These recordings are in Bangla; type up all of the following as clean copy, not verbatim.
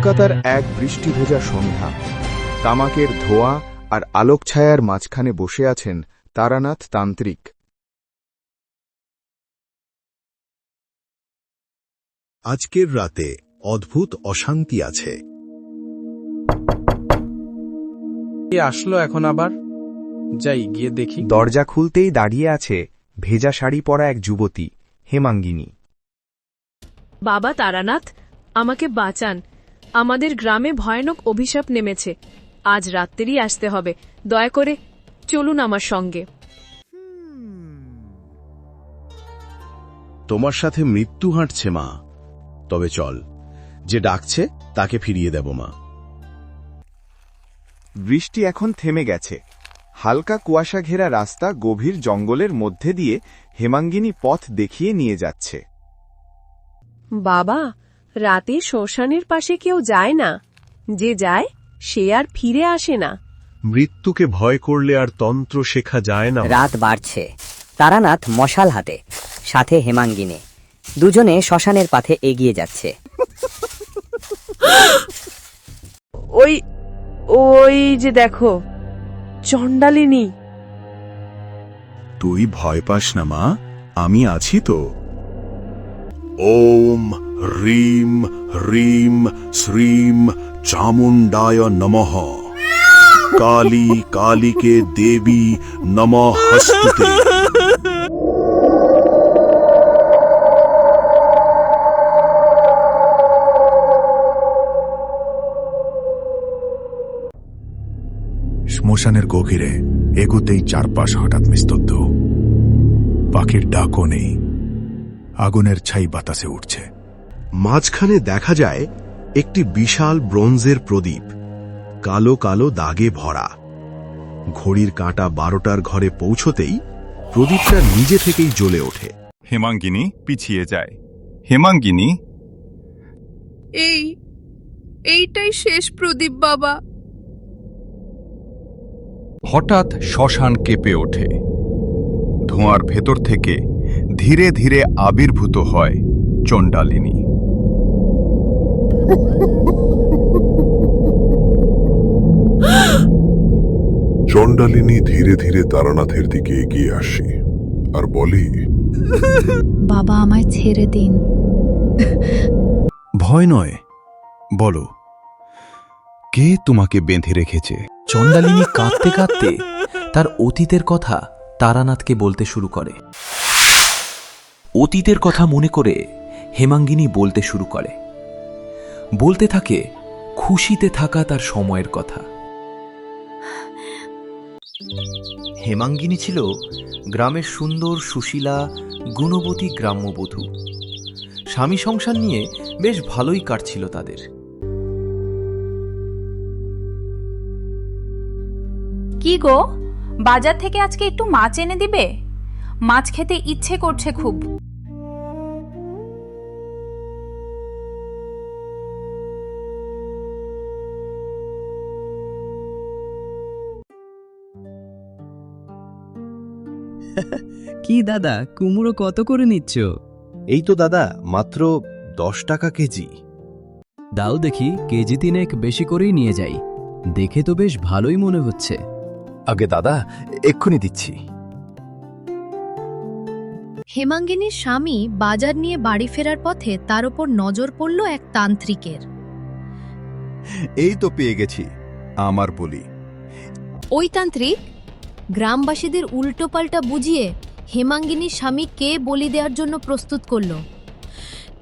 কলকাতার এক বৃষ্টি ভেজা সন্ধ্যা। তামাকের ধোঁয়া আর আলোকছায়ার মাঝখানে বসে আছেন তারানাথ তান্ত্রিক। আজকের রাতে অদ্ভুত অশান্তি আছে। কে আসলো এখন আবার? যাই গিয়ে দেখি। দরজা খুলতেই দাঁড়িয়ে আছে ভেজা শাড়ি পরা এক যুবতী, হেমাঙ্গিনী। বাবা তারানাথ, আমাকে বাঁচান। আমাদের গ্রামে ভয়ানক অভিশাপ নেমেছে। আজ রাত্রেই আসতে হবে। দয়া করে চলুন আমার সঙ্গে। তোমার সাথে মৃত্যু হাঁটছে মা, তবে চল, যে ডাকছে তাকে ফিরিয়ে দেব মা। বৃষ্টি এখন থেমে গেছে। হালকা কুয়াশা ঘেরা রাস্তা গভীর জঙ্গলের মধ্যে দিয়ে হেমাঙ্গিনী পথ দেখিয়ে নিয়ে যাচ্ছে। বাবা, রাতে শ্মশানের পাশে কেউ যায় না। যে যায় সে আর ফিরে আসে না। মৃত্যুকে ভয় করলে আর তন্ত্র শেখা যায় না। রাত বাড়ছে। তারানাথ মশাল হাতে, সাথে হেমাঙ্গিনী, দুজনে শ্মশানের পথে এগিয়ে যাচ্ছে। ওই ওই যে দেখো, চণ্ডালিনী। তুই ভয় পাস না মা, আমি আছি তো। ওম হ্রিম হ্রিম শ্রীম চামুণ্ডায় নমঃ। কালী কালীকে দেবী নমঃস্তুতে। শ্মশানের গভীরে এগুতেই চারপাশ হঠাৎ নিস্তব্ধ। পাখির ডাকও নেই। আগুনের ছাই বাতাসে উঠছে। মাঝখানে দেখা যায় একটি বিশাল ব্রোঞ্জের প্রদীপ, কালো কালো দাগে ভরা। ঘড়ির কাঁটা 12টার ঘরে পৌঁছতেই প্রদীপটা নিজে থেকেই জ্বলে ওঠে। হেমাঙ্গিনী পিছিয়ে যায়। হেমাঙ্গিনী, এইটাই শেষ প্রদীপ বাবা। হঠাৎ শ্মশান কেঁপে ওঠে। ধোঁয়ার ভেতর থেকে ধীরে ধীরে আবির্ভূত হয় চণ্ডালিনী। চণ্ডালিনী ধীরে ধীরে তারানাথের দিকে এগিয়ে আসে আর বলে, বাবা, আমায় ছেড়ে দিন। ভয় নয়, বলো, কে তোমাকে বেঁধে রেখেছে? চণ্ডালিনী কাঁদতে কাঁদতে তার অতীতের কথা তারানাথকে বলতে শুরু করে। অতীতের কথা মনে করে হেমাঙ্গিনী বলতে শুরু করে। বলতে থাকে খুশিতে থাকা তার সময়ের কথা। হেমাঙ্গিনী ছিল গ্রামের সুন্দর, সুশীলা, গুণবতী গ্রাম্যবধূ। স্বামী সংসার নিয়ে বেশ ভালোই কাটছিল তাদের। কি গো, বাজার থেকে আজকে একটু মাছ এনে দিবে? মাছ খেতে ইচ্ছে করছে খুব। কি দাদা, কুমড়ো কত করে নিচ্ছ? এই তো দাদা, মাত্র 10 টাকা কেজি। দাও দেখি, কেজি 3 বেশি করেই নিয়ে যাই। দেখে তো বেশ ভালোই মনে হচ্ছে। আগে দাদা, এক্ষুনি দিচ্ছি। হেমাঙ্গিনীর স্বামী বাজার নিয়ে বাড়ি ফেরার পথে তার উপর নজর পড়ল এক তান্ত্রিকের। এই তো পেয়ে গেছি, আমার বলি। ওই তান্ত্রিক গ্রামবাসীদের উল্টোপাল্টা বুঝিয়ে হেমাঙ্গিনীর স্বামী কে বলি দেওয়ার জন্য প্রস্তুত করল।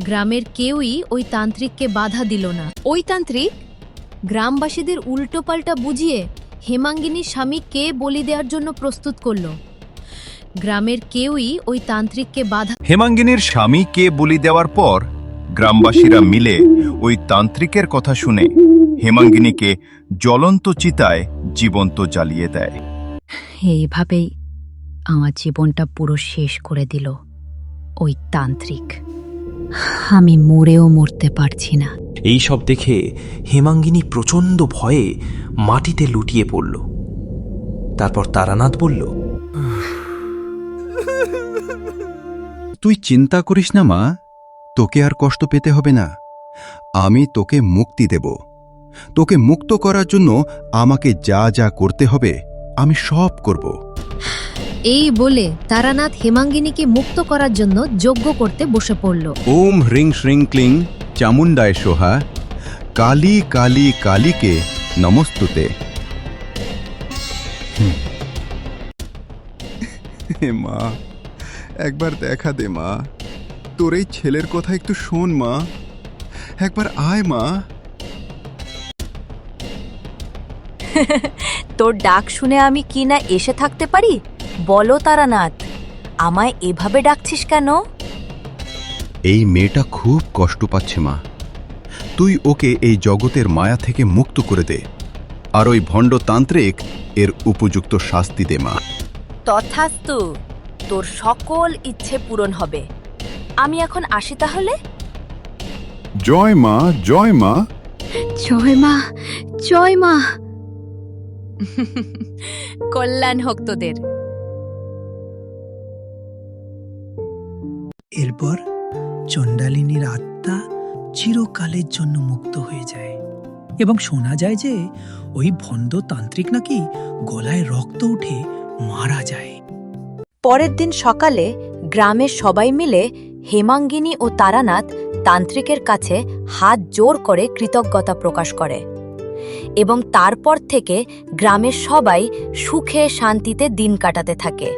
গ্রামের কেউই ওই তান্ত্রিককে বাধা দিল না। ওই তান্ত্রিক গ্রামবাসীদের উল্টোপাল্টা বুঝিয়ে হেমাঙ্গিনীর স্বামী কে বলি দেওয়ার জন্য প্রস্তুত করল। গ্রামের কেউই ওই তান্ত্রিককে বাধা। হেমাঙ্গিনীর স্বামী কে বলি দেওয়ার পর গ্রামবাসীরা মিলে ওই তান্ত্রিকের কথা শুনে হেমাঙ্গিনীকে জ্বলন্ত চিতায় জীবন্ত জ্বালিয়ে দেয়। এইভাবেই আমার জীবনটা পুরো শেষ করে দিল ওই তান্ত্রিক। আমি মরেও মরতে পারছি না। এই সব দেখে হেমাঙ্গিনী প্রচণ্ড ভয়ে মাটিতে লুটিয়ে পড়ল। তারপর তারানাথ বলল, তুই চিন্তা করিস না মা, তোকে আর কষ্ট পেতে হবে না। আমি তোকে মুক্তি দেব। তোকে মুক্ত করার জন্য আমাকে যা যা করতে হবে আমি সব করব। এই বলে তারানাথ হেমাঙ্গিনীকে মুক্ত করার জন্য যজ্ঞ করতে বসে পড়ল। ওম হ্রিং শ্রিং ক্লিং চামুণ্ডায় সোহা, কালী কালী কালীকে নমস্তুতে। হে মা, একবার দেখা দে মা, তোর এই ছেলের কথা একটু শোন মা, একবার আয় মা। তোর ডাক শুনে আমি কি না এসে থাকতে পারি? বলো তারানাথ, আমায় এভাবে ডাকছিস কেন? এই মেয়েটা খুব কষ্ট পাচ্ছে মা, তুই ওকে এই জগতের মায়া থেকে মুক্ত করে দে, আর ওই ভণ্ড তান্ত্রিক এর উপযুক্ত শাস্তি দে মা। তথাস্তু, তোর সকল ইচ্ছে পূরণ হবে। আমি এখন আসি তাহলে। জয় মা, জয় মা। জয় মা, জয় মা। কল্যাণ হোক তোদের। এরপর চণ্ডালিনীর আত্মা চিরকালের জন্য মুক্ত হয়ে যায় এবং শোনা যায় যে ওই ভণ্ড তান্ত্রিক নাকি গলায় রক্ত উঠে মারা যায়। পরের দিন সকালে গ্রামের সবাই মিলে হেমাঙ্গিনী ও তারানাথ তান্ত্রিকের কাছে হাত জোর করে কৃতজ্ঞতা প্রকাশ করে এবং তারপর থেকে গ্রামের সবাই সুখে শান্তিতে দিন কাটাতে থাকে।